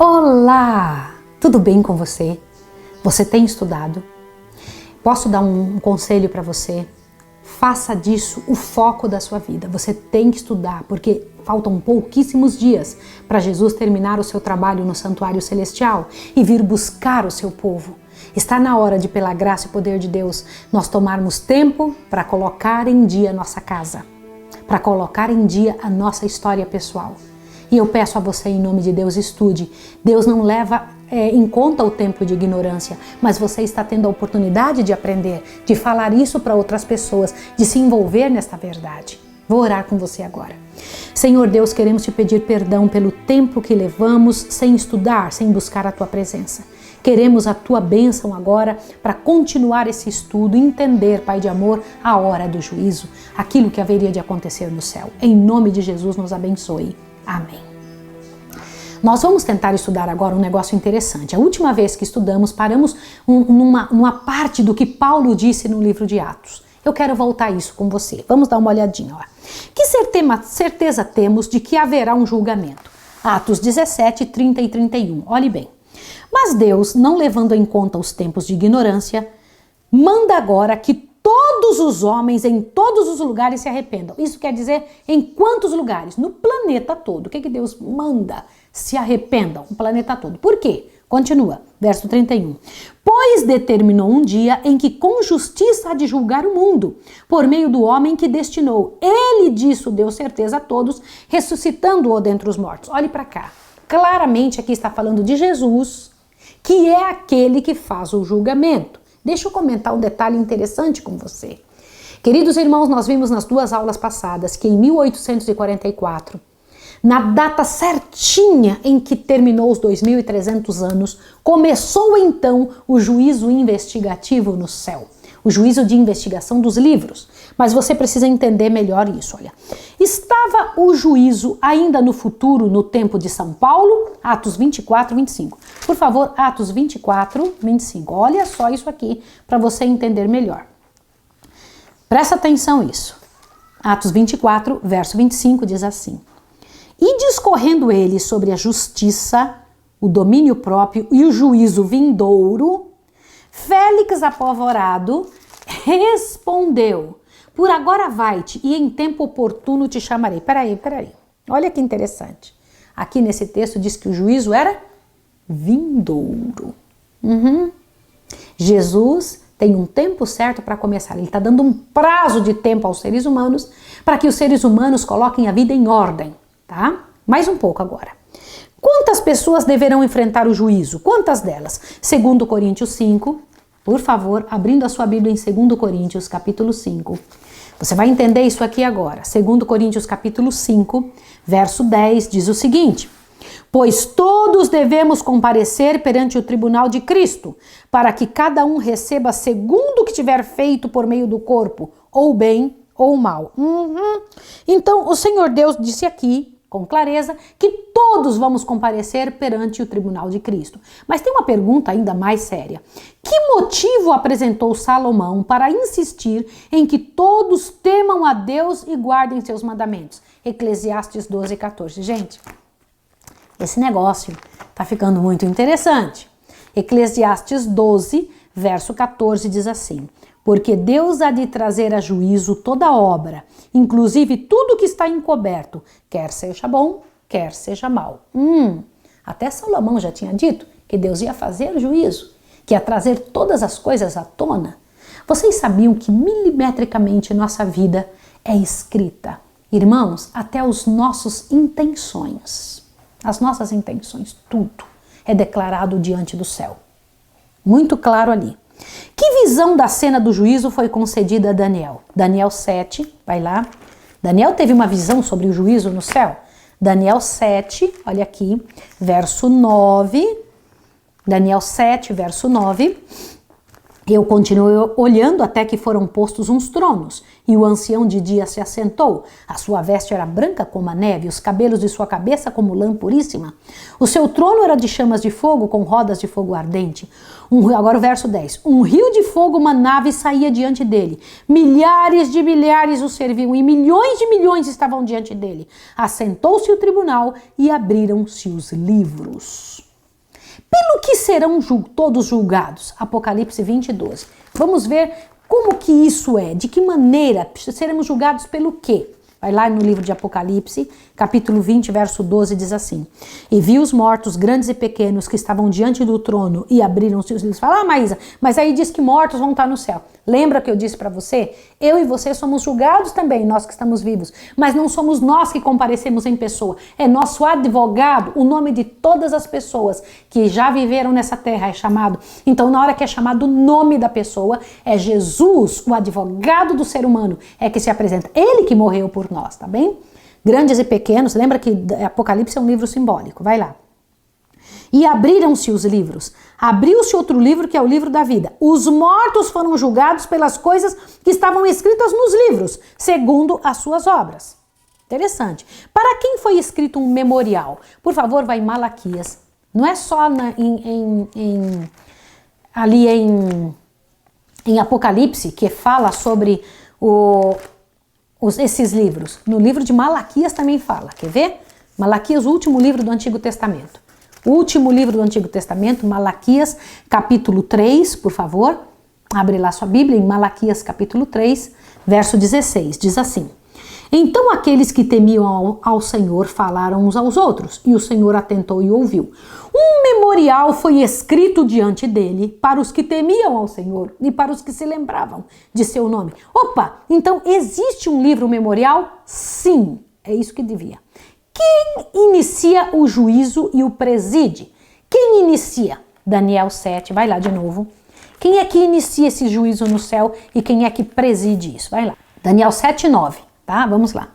Olá! Tudo bem com você? Você tem estudado? Posso dar um conselho para você? Faça disso o foco da sua vida. Você tem que estudar, porque faltam pouquíssimos dias para Jesus terminar o seu trabalho no santuário celestial e vir buscar o seu povo. Está na hora de, pela graça e poder de Deus, nós tomarmos tempo para colocar em dia a nossa casa, para colocar em dia a nossa história pessoal. E eu peço a você, em nome de Deus, estude. Deus não leva em conta o tempo de ignorância, mas você está tendo a oportunidade de aprender, de falar isso para outras pessoas, de se envolver nesta verdade. Vou orar com você agora. Senhor Deus, queremos te pedir perdão pelo tempo que levamos sem estudar, sem buscar a tua presença. Queremos a tua bênção agora para continuar esse estudo, entender, Pai de amor, a hora do juízo, aquilo que haveria de acontecer no céu. Em nome de Jesus, nos abençoe. Amém. Nós vamos tentar estudar agora um negócio interessante. A última vez que estudamos, paramos numa parte do que Paulo disse no livro de Atos. Eu quero voltar a isso com você. Vamos dar uma olhadinha. Ó. Que certeza temos de que haverá um julgamento? Atos 17, 30 e 31. Olhe bem. Mas Deus, não levando em conta os tempos de ignorância, manda agora que todos os homens em todos os lugares se arrependam. Isso quer dizer em quantos lugares? No planeta todo. O que Deus manda? Se arrependam, o planeta todo. Por quê? Continua, verso 31. Pois determinou um dia em que com justiça há de julgar o mundo, por meio do homem que destinou. Ele disso deu certeza a todos, ressuscitando-o dentre os mortos. Olhe para cá. Claramente aqui está falando de Jesus, que é aquele que faz o julgamento. Deixa eu comentar um detalhe interessante com você. Queridos irmãos, nós vimos nas duas aulas passadas que em 1844, na data certinha em que terminou os 2.300 anos, começou então o juízo investigativo no céu. O juízo de investigação dos livros. Mas você precisa entender melhor isso, olha. Estava o juízo ainda no futuro, no tempo de São Paulo? Atos 24, 25. Por favor, Atos 24, 25. Olha só isso aqui para você entender melhor. Presta atenção nisso. Atos 24, verso 25 diz assim. E discorrendo ele sobre a justiça, o domínio próprio e o juízo vindouro, Félix, apavorado, respondeu, por agora vai-te e em tempo oportuno te chamarei. Peraí. Olha que interessante. Aqui nesse texto diz que o juízo era vindouro. Jesus tem um tempo certo para começar. Ele está dando um prazo de tempo aos seres humanos para que os seres humanos coloquem a vida em ordem. Tá? Mais um pouco agora. Quantas pessoas deverão enfrentar o juízo? Quantas delas? 2 Coríntios 5, por favor, abrindo a sua Bíblia em 2 Coríntios, capítulo 5. Você vai entender isso aqui agora. 2 Coríntios, capítulo 5, verso 10, diz o seguinte. Pois todos devemos comparecer perante o tribunal de Cristo, para que cada um receba segundo o que tiver feito por meio do corpo, ou bem ou mal. Então, o Senhor Deus disse aqui, com clareza, que todos vamos comparecer perante o tribunal de Cristo. Mas tem uma pergunta ainda mais séria. Que motivo apresentou Salomão para insistir em que todos temam a Deus e guardem seus mandamentos? Eclesiastes 12, 14. Gente, esse negócio está ficando muito interessante. Eclesiastes 12, verso 14 diz assim. Porque Deus há de trazer a juízo toda obra, inclusive tudo que está encoberto, quer seja bom, quer seja mal. Até Salomão já tinha dito que Deus ia fazer juízo, que ia trazer todas as coisas à tona. Vocês sabiam que milimetricamente nossa vida é escrita? Irmãos, até as nossas intenções, tudo é declarado diante do céu. Muito claro ali. Que visão da cena do juízo foi concedida a Daniel? Daniel 7, vai lá. Daniel teve uma visão sobre o juízo no céu. Daniel 7, olha aqui, verso 9. Daniel 7, verso 9. Eu continuei olhando até que foram postos uns tronos, e o ancião de dia se assentou. A sua veste era branca como a neve, os cabelos de sua cabeça como lã puríssima. O seu trono era de chamas de fogo, com rodas de fogo ardente. Agora o verso 10. Um rio de fogo manava e saía diante dele. Milhares de milhares o serviam, e milhões de milhões estavam diante dele. Assentou-se o tribunal e abriram-se os livros. Pelo que serão todos julgados? Apocalipse 20, 12. Vamos ver como que isso é, de que maneira seremos julgados pelo quê? Vai lá no livro de Apocalipse, capítulo 20, verso 12, diz assim: E vi os mortos, grandes e pequenos, que estavam diante do trono e abriram-se os livros. Fala, Maísa, mas aí diz que mortos vão estar no céu. Lembra que eu disse para você? Eu e você somos julgados também, nós que estamos vivos. Mas não somos nós que comparecemos em pessoa. É nosso advogado, o nome de todas as pessoas que já viveram nessa terra é chamado. Então, na hora que é chamado o nome da pessoa, é Jesus, o advogado do ser humano, é que se apresenta. Ele que morreu por nós, tá bem? Grandes e pequenos, lembra que Apocalipse é um livro simbólico, vai lá. E abriram-se os livros. Abriu-se outro livro que é o livro da vida. Os mortos foram julgados pelas coisas que estavam escritas nos livros, segundo as suas obras. Interessante. Para quem foi escrito um memorial? Por favor, vai em Malaquias. Não é só ali em Apocalipse que fala sobre esses livros. No livro de Malaquias também fala. Quer ver? Malaquias, o último livro do Antigo Testamento. O último livro do Antigo Testamento, Malaquias, capítulo 3, por favor. Abre lá sua Bíblia, em Malaquias, capítulo 3, verso 16. Diz assim: Então aqueles que temiam ao Senhor falaram uns aos outros, e o Senhor atentou e ouviu. Um memorial foi escrito diante dele para os que temiam ao Senhor e para os que se lembravam de seu nome. Opa, então existe um livro memorial? Sim, é isso que devia. Quem inicia o juízo e o preside? Quem inicia? Daniel 7, vai lá de novo. Quem é que inicia esse juízo no céu e quem é que preside isso? Vai lá. Daniel 7, 9, tá? Vamos lá.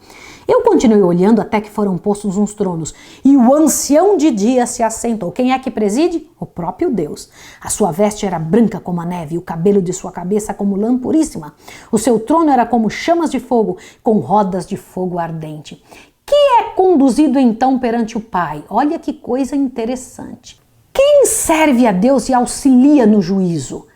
Eu continuei olhando até que foram postos uns tronos, e o ancião de dia se assentou. Quem é que preside? O próprio Deus. A sua veste era branca como a neve, e o cabelo de sua cabeça como lã puríssima. O seu trono era como chamas de fogo, com rodas de fogo ardente. Que é conduzido então perante o Pai? Olha que coisa interessante. Quem serve a Deus e auxilia no juízo?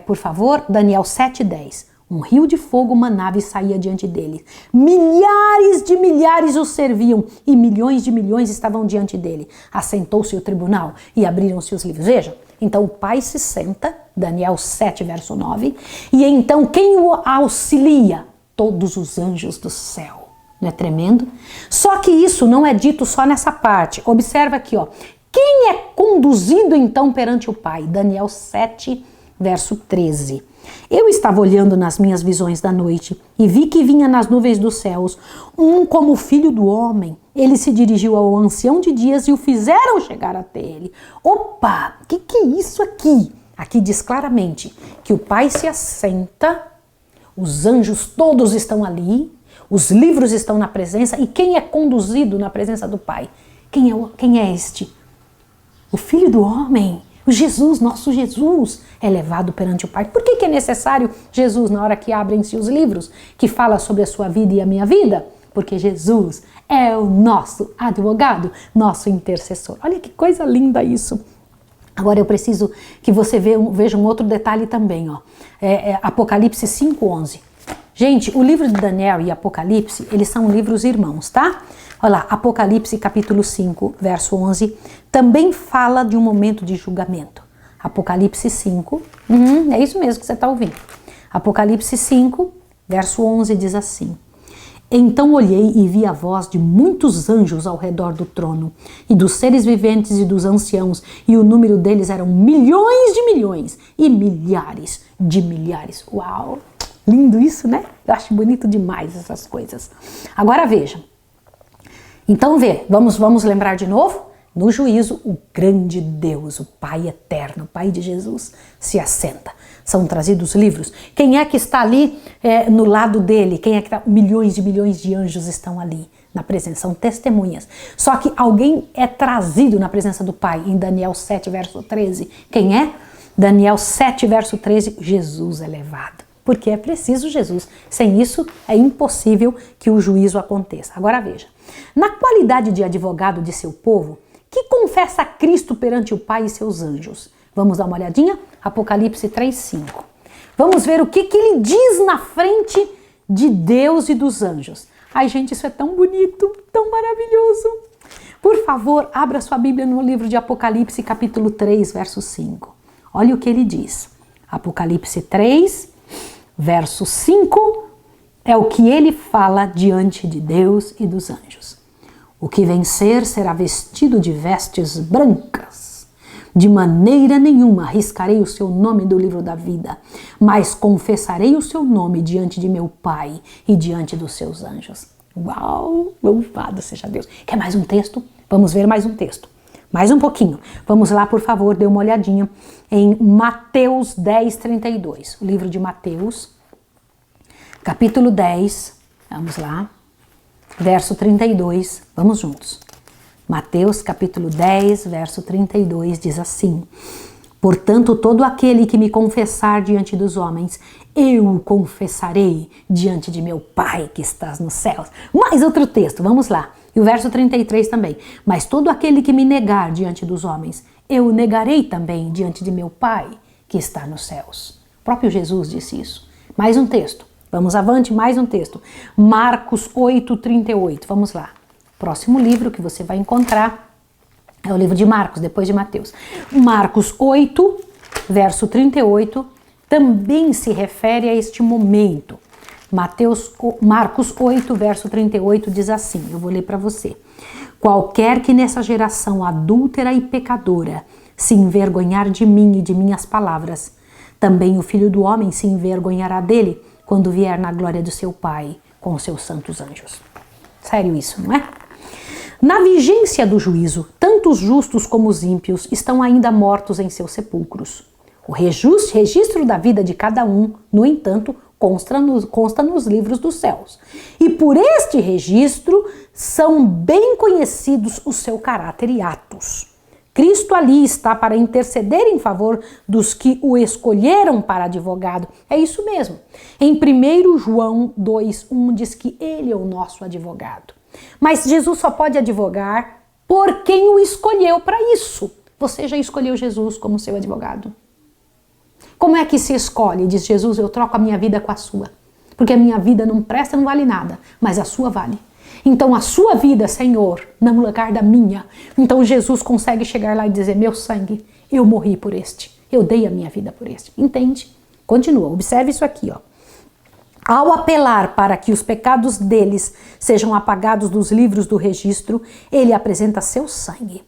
Por favor, Daniel 7:10. Um rio de fogo manava e saía diante dele. Milhares de milhares o serviam e milhões de milhões estavam diante dele. Assentou-se o tribunal e abriram-se os livros. Veja, então o Pai se senta, Daniel 7, verso 9, e então quem o auxilia? Todos os anjos do céu. Não é tremendo? Só que isso não é dito só nessa parte. Observa aqui, ó. Quem é conduzido então perante o Pai? Daniel 7, verso 13. Eu estava olhando nas minhas visões da noite e vi que vinha nas nuvens dos céus um como filho do homem. Ele se dirigiu ao ancião de dias e o fizeram chegar até ele. Opa, o que é isso aqui? Aqui diz claramente que o Pai se assenta, os anjos todos estão ali, os livros estão na presença, e quem é conduzido na presença do Pai? Quem é este? O Filho do Homem, o Jesus, nosso Jesus, é levado perante o Pai. Por que é necessário Jesus na hora que abrem-se os livros, que fala sobre a sua vida e a minha vida? Porque Jesus é o nosso advogado, nosso intercessor. Olha que coisa linda isso. Agora eu preciso que você veja um outro detalhe também, ó. Apocalipse 5:11. Gente, o livro de Daniel e Apocalipse, eles são livros irmãos, tá? Olha lá, Apocalipse capítulo 5, verso 11, também fala de um momento de julgamento. Apocalipse 5, é isso mesmo que você está ouvindo. Apocalipse 5, verso 11 diz assim: Então olhei e vi a voz de muitos anjos ao redor do trono, e dos seres viventes e dos anciãos, e o número deles eram milhões de milhões e milhares de milhares. Uau! Lindo isso, né? Eu acho bonito demais essas coisas. Agora veja. Então vamos lembrar de novo? No juízo, o grande Deus, o Pai eterno, o Pai de Jesus, se assenta. São trazidos livros. Quem é que está ali no lado dele? Quem é que está? Milhões de anjos estão ali na presença, são testemunhas. Só que alguém é trazido na presença do Pai, em Daniel 7, verso 13. Quem é? Daniel 7, verso 13, Jesus é levado. Porque é preciso Jesus. Sem isso, é impossível que o juízo aconteça. Agora veja, na qualidade de advogado de seu povo, que confessa a Cristo perante o Pai e seus anjos. Vamos dar uma olhadinha? Apocalipse 3:5. Vamos ver o que ele diz na frente de Deus e dos anjos. Ai, gente, isso é tão bonito, tão maravilhoso. Por favor, abra sua Bíblia no livro de Apocalipse, capítulo 3, verso 5. Olha o que ele diz. Apocalipse 3, verso 5, é o que ele fala diante de Deus e dos anjos. O que vencer será vestido de vestes brancas. De maneira nenhuma arriscarei o seu nome do livro da vida, mas confessarei o seu nome diante de meu Pai e diante dos seus anjos. Uau! Louvado seja Deus. Quer mais um texto? Vamos ver mais um texto. Mais um pouquinho. Vamos lá, por favor, dê uma olhadinha em Mateus 10, 32. O livro de Mateus, capítulo 10. Vamos lá. Verso 32. Vamos juntos. Mateus, capítulo 10, verso 32, diz assim: portanto, todo aquele que me confessar diante dos homens, eu o confessarei diante de meu Pai que estás nos céus. Mais outro texto, vamos lá. E o verso 33 também. Mas todo aquele que me negar diante dos homens, eu o negarei também diante de meu Pai que está nos céus. O próprio Jesus disse isso. Mais um texto. Vamos avante, mais um texto. Marcos 8, 38. Vamos lá. Próximo livro que você vai encontrar é o livro de Marcos, depois de Mateus. Marcos 8, verso 38, também se refere a este momento. Marcos 8, verso 38 diz assim, eu vou ler para você. Qualquer que nessa geração adúltera e pecadora se envergonhar de mim e de minhas palavras, também o Filho do Homem se envergonhará dele quando vier na glória do seu Pai com os seus santos anjos. Sério isso, não é? Na vigência do juízo, tanto os justos como os ímpios estão ainda mortos em seus sepulcros. O registro da vida de cada um, no entanto, consta nos livros dos céus. E por este registro são bem conhecidos o seu caráter e atos. Cristo ali está para interceder em favor dos que o escolheram para advogado. É isso mesmo. Em 1 João 2:1 diz que ele é o nosso advogado. Mas Jesus só pode advogar por quem o escolheu para isso. Você já escolheu Jesus como seu advogado? Como é que se escolhe? Diz Jesus, eu troco a minha vida com a sua. Porque a minha vida não presta, não vale nada, mas a sua vale. Então a sua vida, Senhor, no lugar da minha. Então Jesus consegue chegar lá e dizer, meu sangue, eu morri por este. Eu dei a minha vida por este. Entende? Continua, observe isso aqui, ó. Ao apelar para que os pecados deles sejam apagados dos livros do registro, ele apresenta seu sangue.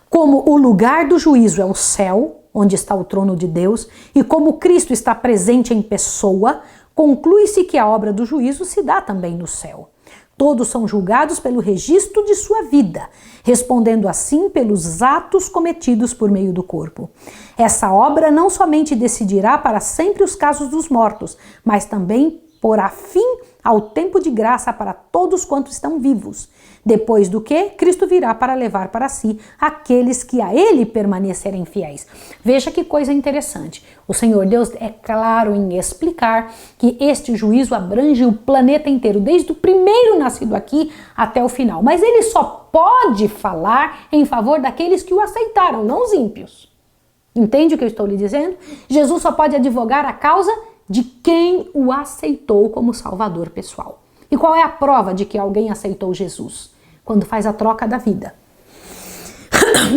Como o lugar do juízo é o céu, onde está o trono de Deus, e como Cristo está presente em pessoa, conclui-se que a obra do juízo se dá também no céu. Todos são julgados pelo registro de sua vida, respondendo assim pelos atos cometidos por meio do corpo. Essa obra não somente decidirá para sempre os casos dos mortos, mas também porá fim ao tempo de graça para todos quantos estão vivos. Depois do que, Cristo virá para levar para si aqueles que a Ele permanecerem fiéis. Veja que coisa interessante. O Senhor Deus é claro em explicar que este juízo abrange o planeta inteiro, desde o primeiro nascido aqui até o final. Mas Ele só pode falar em favor daqueles que o aceitaram, não os ímpios. Entende o que eu estou lhe dizendo? Jesus só pode advogar a causa de quem o aceitou como Salvador pessoal. E qual é a prova de que alguém aceitou Jesus? Quando faz a troca da vida.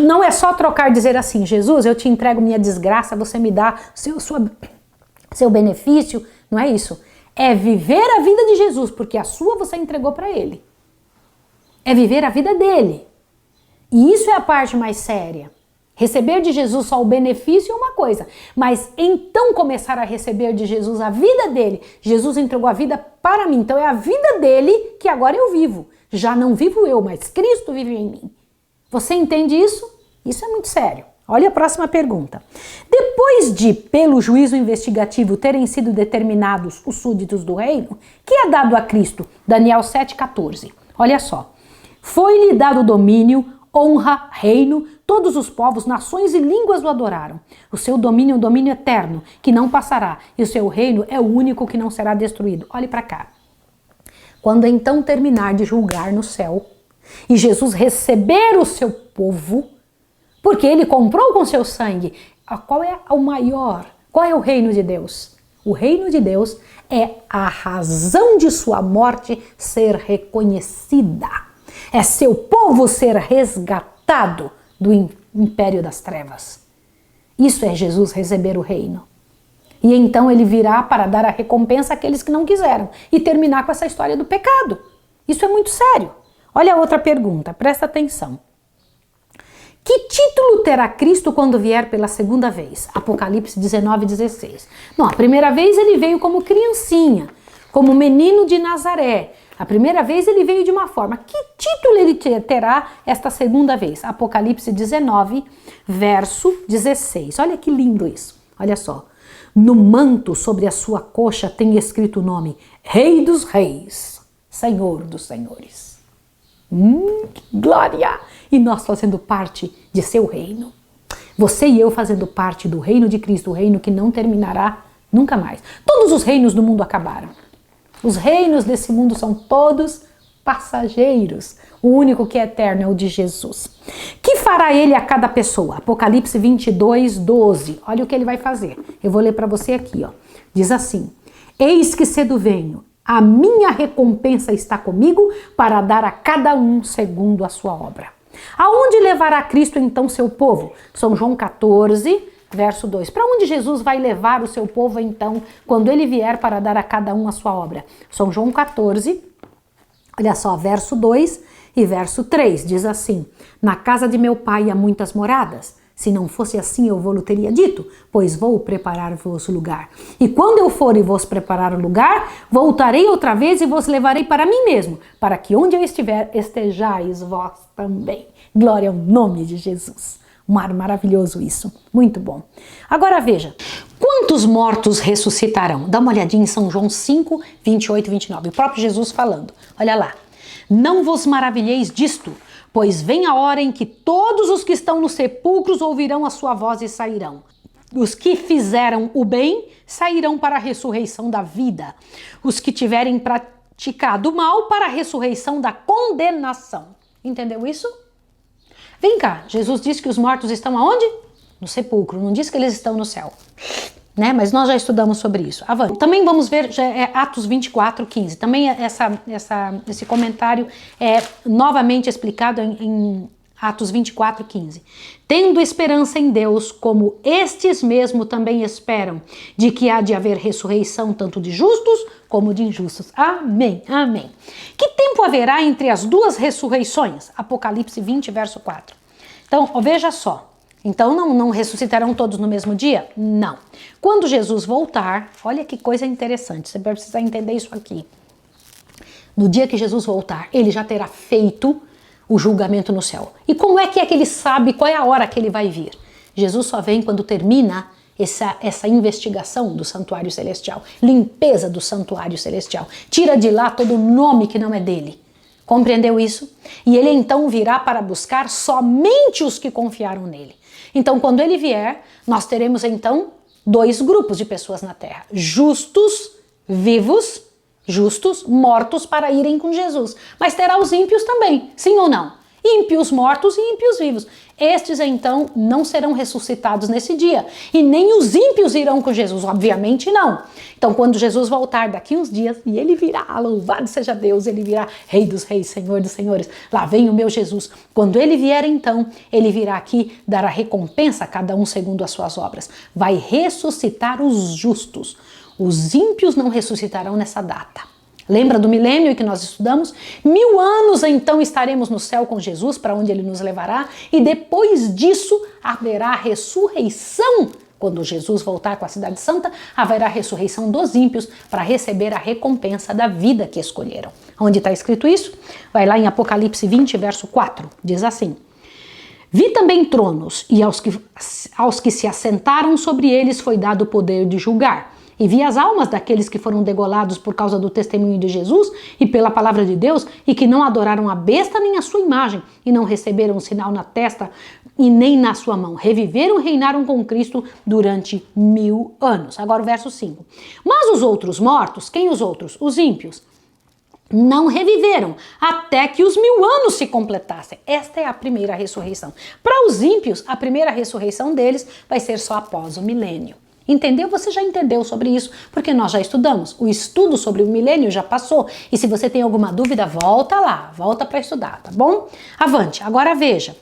Não é só trocar, dizer assim, Jesus, eu te entrego minha desgraça, você me dá seu benefício. Não é isso. É viver a vida de Jesus, porque a sua você entregou para Ele. É viver a vida dele. E isso é a parte mais séria. Receber de Jesus só o benefício é uma coisa, mas então começar a receber de Jesus a vida dele. Jesus entregou a vida para mim, então é a vida dele que agora eu vivo. Já não vivo eu, mas Cristo vive em mim. Você entende isso? Isso é muito sério. Olha a próxima pergunta. Depois de, pelo juízo investigativo, terem sido determinados os súditos do reino, que é dado a Cristo? Daniel 7,14. Olha só. Foi-lhe dado domínio, honra, reino, todos os povos, nações e línguas o adoraram. O seu domínio é um domínio eterno, que não passará, e o seu reino é o único que não será destruído. Olhe para cá. Quando então terminar de julgar no céu, e Jesus receber o seu povo, porque ele comprou com seu sangue, qual é o maior? Qual é o reino de Deus? O reino de Deus é a razão de sua morte ser reconhecida. É seu povo ser resgatado do império das trevas. Isso é Jesus receber o reino. E então ele virá para dar a recompensa àqueles que não quiseram e terminar com essa história do pecado. Isso é muito sério. Olha a outra pergunta, presta atenção. Que título terá Cristo quando vier pela segunda vez? Apocalipse 19:16. Não, a primeira vez ele veio como criancinha, como menino de Nazaré. A primeira vez ele veio de uma forma. Que título ele terá esta segunda vez? Apocalipse 19, verso 16. Olha que lindo isso. Olha só. No manto sobre a sua coxa tem escrito o nome Rei dos Reis, Senhor dos Senhores. Que glória! E nós fazendo parte de seu reino. Você e eu fazendo parte do reino de Cristo, o reino que não terminará nunca mais. Todos os reinos do mundo acabaram. Os reinos desse mundo são todos passageiros. O único que é eterno é o de Jesus. Que fará ele a cada pessoa? Apocalipse 22:12. Olha o que ele vai fazer. Eu vou ler para você aqui, ó. Diz assim: Eis que cedo venho, a minha recompensa está comigo para dar a cada um segundo a sua obra. Aonde levará Cristo então seu povo? São João 14, verso 2. Para onde Jesus vai levar o seu povo então, quando ele vier para dar a cada um a sua obra? São João 14, olha só, verso 2 e verso 3. Diz assim: Na casa de meu pai há muitas moradas. Se não fosse assim, eu vou-lo teria dito, pois vou preparar-vos lugar. E quando eu for e vos preparar o lugar, voltarei outra vez e vos levarei para mim mesmo, para que onde eu estiver, estejais vós também. Glória ao nome de Jesus. Maravilhoso isso, muito bom. Agora veja, quantos mortos ressuscitarão? Dá uma olhadinha em São João 5, 28 e 29, o próprio Jesus falando. Olha lá. Não vos maravilheis disto, pois vem a hora em que todos os que estão nos sepulcros ouvirão a sua voz e sairão. Os que fizeram o bem sairão para a ressurreição da vida. Os que tiverem praticado o mal para a ressurreição da condenação. Entendeu isso? Vem cá, Jesus disse que os mortos estão aonde? No sepulcro, não diz que eles estão no céu. Né? Mas nós já estudamos sobre isso. Também vamos ver Atos 24:15. Também esse comentário é novamente explicado em Atos 24:15. Tendo esperança em Deus, como estes mesmo também esperam, de que há de haver ressurreição tanto de justos como de injustos. Amém, amém. Que tempo haverá entre as duas ressurreições? Apocalipse 20, verso 4. Então, veja só. Então não ressuscitarão todos no mesmo dia? Não. Quando Jesus voltar, olha que coisa interessante, você vai precisar entender isso aqui. No dia que Jesus voltar, ele já terá feito o julgamento no céu. E como é que ele sabe qual é a hora que ele vai vir? Jesus só vem quando termina essa investigação do santuário celestial, limpeza do santuário celestial. Tira de lá todo nome que não é dele. Compreendeu isso? E ele então virá para buscar somente os que confiaram nele. Então, quando ele vier, nós teremos então dois grupos de pessoas na terra. Justos, vivos, justos, mortos para irem com Jesus. Mas terá os ímpios também, sim ou não? Ímpios mortos e ímpios vivos. Estes então não serão ressuscitados nesse dia. E nem os ímpios irão com Jesus, obviamente não. Então quando Jesus voltar daqui uns dias, e ele virá, louvado seja Deus, ele virá Rei dos Reis, Senhor dos Senhores. Lá vem o meu Jesus. Quando ele vier então, ele virá aqui dar a recompensa a cada um segundo as suas obras. Vai ressuscitar os justos. Os ímpios não ressuscitarão nessa data. Lembra do milênio que nós estudamos? 1000 anos então estaremos no céu com Jesus, para onde ele nos levará, e depois disso haverá ressurreição. Quando Jesus voltar com a cidade santa, haverá ressurreição dos ímpios para receber a recompensa da vida que escolheram. Onde está escrito isso? Vai lá em Apocalipse 20, verso 4, diz assim: Vi também tronos, e aos que se assentaram sobre eles foi dado o poder de julgar. E vi as almas daqueles que foram degolados por causa do testemunho de Jesus e pela palavra de Deus, e que não adoraram a besta nem a sua imagem, e não receberam um sinal na testa e nem na sua mão. Reviveram e reinaram com Cristo durante 1000 anos. Agora o verso 5. Mas os outros mortos, quem os outros? Os ímpios. Não reviveram até que os 1000 anos se completassem. Esta é a primeira ressurreição. Para os ímpios, a primeira ressurreição deles vai ser só após o milênio. Entendeu? Você já entendeu sobre isso, porque nós já estudamos. O estudo sobre o milênio já passou. E se você tem alguma dúvida, volta lá, volta para estudar, tá bom? Avante, agora veja.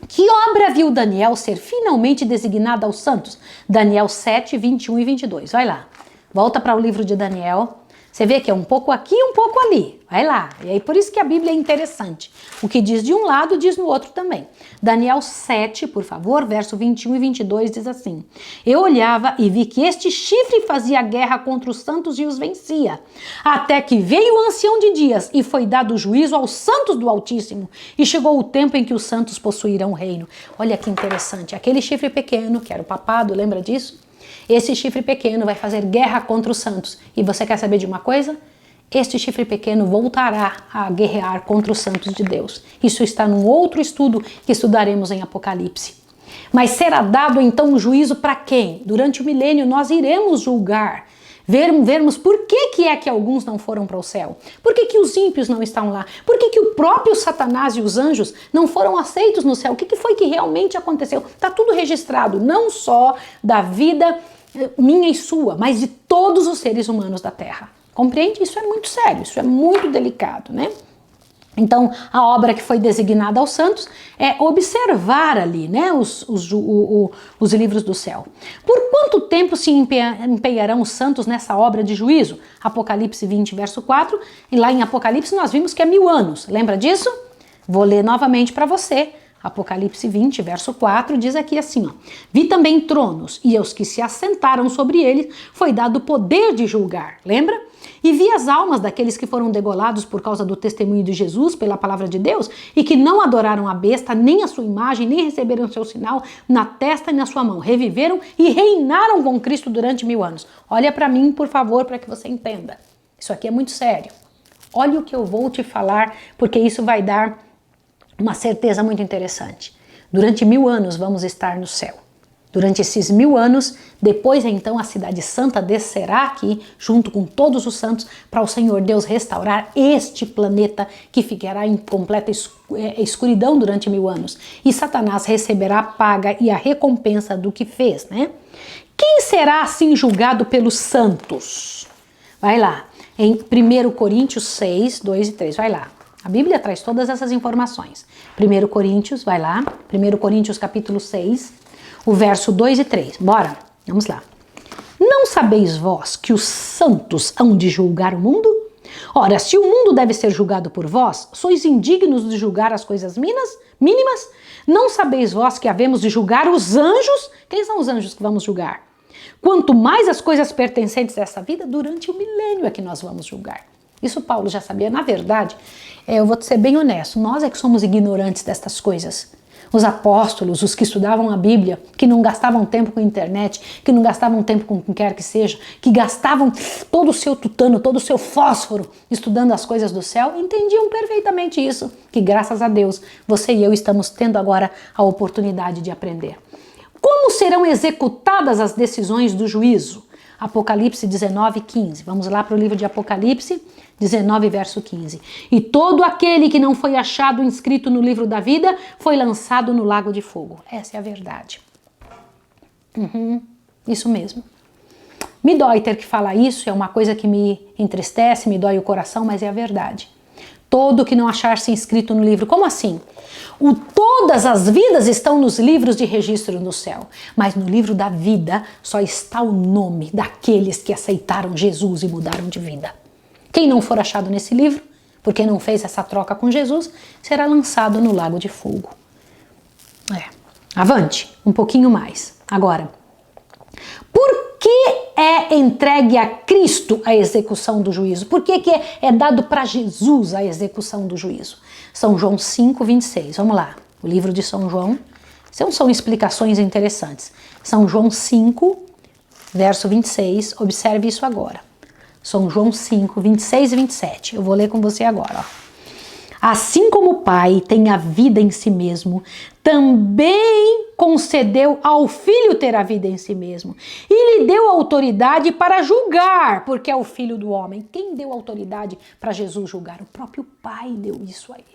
Que obra viu Daniel ser finalmente designada aos santos? Daniel 7, 21 e 22. Vai lá. Volta para o livro de Daniel. Você vê que é um pouco aqui e um pouco ali. Vai lá. E aí por isso que a Bíblia é interessante. O que diz de um lado, diz no outro também. Daniel 7, por favor, verso 21 e 22 diz assim. Eu olhava e vi que este chifre fazia guerra contra os santos e os vencia. Até que veio o ancião de dias e foi dado juízo aos santos do Altíssimo. E chegou o tempo em que os santos possuirão o reino. Olha que interessante. Aquele chifre pequeno, que era o papado, lembra disso? Esse chifre pequeno vai fazer guerra contra os santos. E você quer saber de uma coisa? Este chifre pequeno voltará a guerrear contra os santos de Deus. Isso está num outro estudo que estudaremos em Apocalipse. Mas será dado então um juízo para quem? Durante o milênio nós iremos julgar. Vermos por que é que alguns não foram para o céu. Por que os ímpios não estão lá? Por que o próprio Satanás e os anjos não foram aceitos no céu? O que foi que realmente aconteceu? Está tudo registrado, não só da vida minha e sua, mas de todos os seres humanos da Terra. Compreende? Isso é muito sério, isso é muito delicado, né? Então, a obra que foi designada aos santos é observar ali, né, os livros do céu. Por quanto tempo se empenharão os santos nessa obra de juízo? Apocalipse 20, verso 4, e lá em Apocalipse nós vimos que é 1000 anos. Lembra disso? Vou ler novamente para você. Apocalipse 20, verso 4, diz aqui assim, ó. Vi também tronos, e aos que se assentaram sobre eles foi dado o poder de julgar. Lembra? E vi as almas daqueles que foram degolados por causa do testemunho de Jesus, pela palavra de Deus, e que não adoraram a besta, nem a sua imagem, nem receberam seu sinal na testa e na sua mão. Reviveram e reinaram com Cristo durante 1000 anos. Olha para mim, por favor, para que você entenda. Isso aqui é muito sério. Olha o que eu vou te falar, porque isso vai dar uma certeza muito interessante. Durante 1000 anos vamos estar no céu. Durante esses 1000 anos, depois então a cidade santa descerá aqui, junto com todos os santos, para o Senhor Deus restaurar este planeta que ficará em completa escuridão durante 1000 anos. E Satanás receberá a paga e a recompensa do que fez, né? Quem será assim julgado pelos santos? Vai lá, em 1 Coríntios 6, 2 e 3, vai lá. A Bíblia traz todas essas informações. 1 Coríntios, vai lá, 1 Coríntios capítulo 6, o verso 2 e 3. Bora, vamos lá. Não sabeis vós que os santos hão de julgar o mundo? Ora, se o mundo deve ser julgado por vós, sois indignos de julgar as coisas mínimas? Não sabeis vós que havemos de julgar os anjos? Quem são os anjos que vamos julgar? Quanto mais as coisas pertencentes a essa vida, durante o milênio é que nós vamos julgar. Isso Paulo já sabia. Na verdade, eu vou ser bem honesto, nós é que somos ignorantes destas coisas. Os apóstolos, os que estudavam a Bíblia, que não gastavam tempo com a internet, que não gastavam tempo com quem quer que seja, que gastavam todo o seu tutano, todo o seu fósforo estudando as coisas do céu, entendiam perfeitamente isso, que graças a Deus você e eu estamos tendo agora a oportunidade de aprender. Como serão executadas as decisões do juízo? Apocalipse 19, 15. Vamos lá para o livro de Apocalipse 19, verso 15. E todo aquele que não foi achado inscrito no livro da vida foi lançado no lago de fogo. Essa é a verdade. Isso mesmo. Me dói ter que falar isso, é uma coisa que me entristece, me dói o coração, mas é a verdade. Todo que não achar-se inscrito no livro. Como assim? Todas as vidas estão nos livros de registro no céu, mas no livro da vida só está o nome daqueles que aceitaram Jesus e mudaram de vida. Quem não for achado nesse livro, porque não fez essa troca com Jesus, será lançado no lago de fogo. Avante, um pouquinho mais. Agora, por que é entregue a Cristo a execução do juízo? Por que é dado para Jesus a execução do juízo? São João 5, 26. Vamos lá. O livro de São João. São explicações interessantes. São João 5, verso 26. Observe isso agora. São João 5, 26 e 27. Eu vou ler com você agora. Ó. Assim como o Pai tem a vida em si mesmo, também concedeu ao Filho ter a vida em si mesmo. E lhe deu autoridade para julgar, porque é o Filho do homem. Quem deu autoridade para Jesus julgar? O próprio Pai deu isso a ele.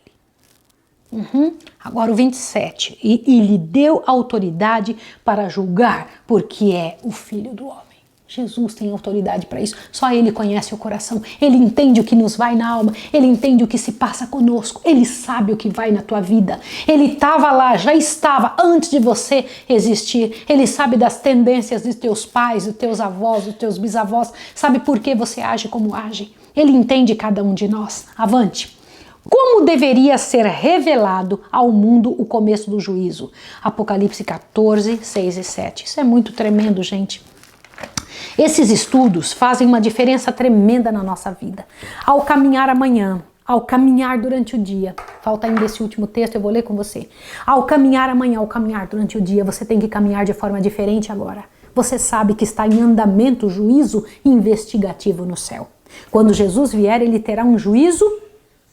Agora o 27. E lhe deu autoridade para julgar, porque é o Filho do Homem. Jesus tem autoridade para isso. Só Ele conhece o coração. Ele entende o que nos vai na alma. Ele entende o que se passa conosco. Ele sabe o que vai na tua vida. Ele estava lá, já estava antes de você existir. Ele sabe das tendências dos teus pais, dos teus avós, dos teus bisavós. Sabe por que você age como age. Ele entende cada um de nós. Avante. Como deveria ser revelado ao mundo o começo do juízo? Apocalipse 14, 6 e 7. Isso é muito tremendo, gente. Esses estudos fazem uma diferença tremenda na nossa vida. Ao caminhar amanhã, ao caminhar durante o dia, falta ainda esse último texto, eu vou ler com você. Ao caminhar amanhã, ao caminhar durante o dia, você tem que caminhar de forma diferente agora. Você sabe que está em andamento o juízo investigativo no céu. Quando Jesus vier, ele terá um juízo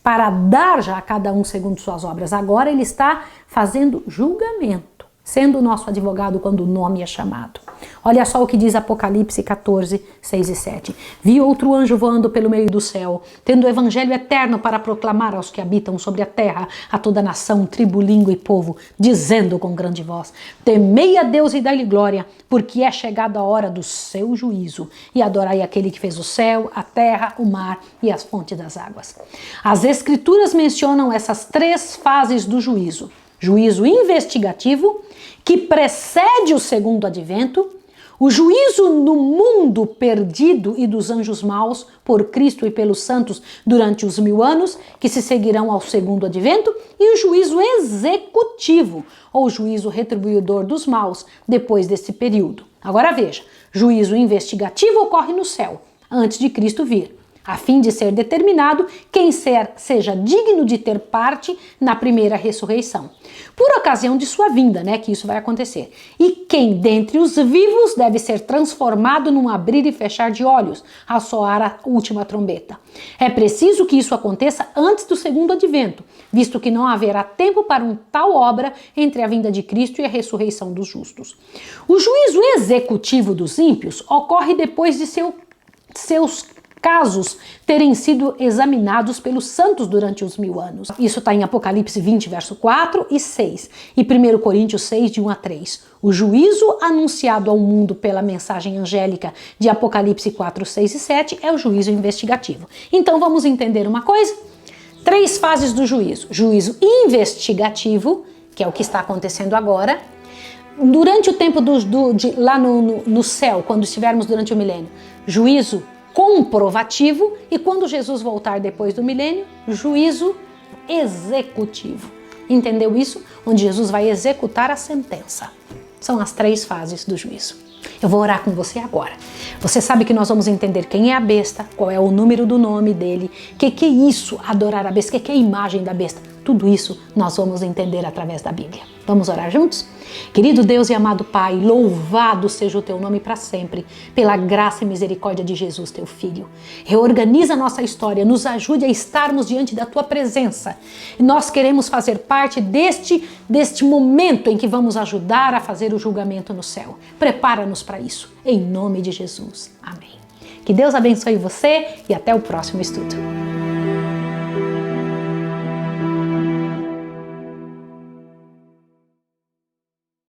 para dar já a cada um segundo suas obras. Agora ele está fazendo julgamento, sendo o nosso advogado quando o nome é chamado. Olha só o que diz Apocalipse 14, 6 e 7. Vi outro anjo voando pelo meio do céu, tendo o evangelho eterno para proclamar aos que habitam sobre a terra, a toda nação, tribo, língua e povo, dizendo com grande voz: temei a Deus e dai-lhe glória, porque é chegada a hora do seu juízo, e adorai aquele que fez o céu, a terra, o mar e as fontes das águas. As escrituras mencionam essas três fases do juízo. Juízo investigativo, que precede o segundo advento, o juízo no mundo perdido e dos anjos maus por Cristo e pelos santos durante os 1000 anos, que se seguirão ao segundo advento, e o juízo executivo, ou juízo retribuidor dos maus, depois desse período. Agora veja, juízo investigativo ocorre no céu, antes de Cristo vir, a fim de ser determinado quem seja digno de ter parte na primeira ressurreição. Por ocasião de sua vinda, que isso vai acontecer. E quem dentre os vivos deve ser transformado num abrir e fechar de olhos, ao soar a última trombeta. É preciso que isso aconteça antes do segundo advento, visto que não haverá tempo para tal obra entre a vinda de Cristo e a ressurreição dos justos. O juízo executivo dos ímpios ocorre depois de seus casos terem sido examinados pelos santos durante os 1000 anos. Isso está em Apocalipse 20, verso 4 e 6, e 1 Coríntios 6, de 1 a 3. O juízo anunciado ao mundo pela mensagem angélica de Apocalipse 4, 6 e 7 é o juízo investigativo. Então vamos entender uma coisa? 3 fases do juízo. Juízo investigativo, que é o que está acontecendo agora. Durante o tempo lá no céu, quando estivermos durante o milênio, juízo comprovativo, e quando Jesus voltar depois do milênio, juízo executivo. Entendeu isso? Onde Jesus vai executar a sentença. São as 3 fases do juízo. Eu vou orar com você agora. Você sabe que nós vamos entender quem é a besta, qual é o número do nome dele, que é isso, adorar a besta, que é a imagem da besta. Tudo isso nós vamos entender através da Bíblia. Vamos orar juntos? Querido Deus e amado Pai, louvado seja o teu nome para sempre, pela graça e misericórdia de Jesus, teu Filho. Reorganiza a nossa história, nos ajude a estarmos diante da tua presença. Nós queremos fazer parte deste momento em que vamos ajudar a fazer o julgamento no céu. Prepara-nos para isso, em nome de Jesus. Amém. Que Deus abençoe você e até o próximo estudo.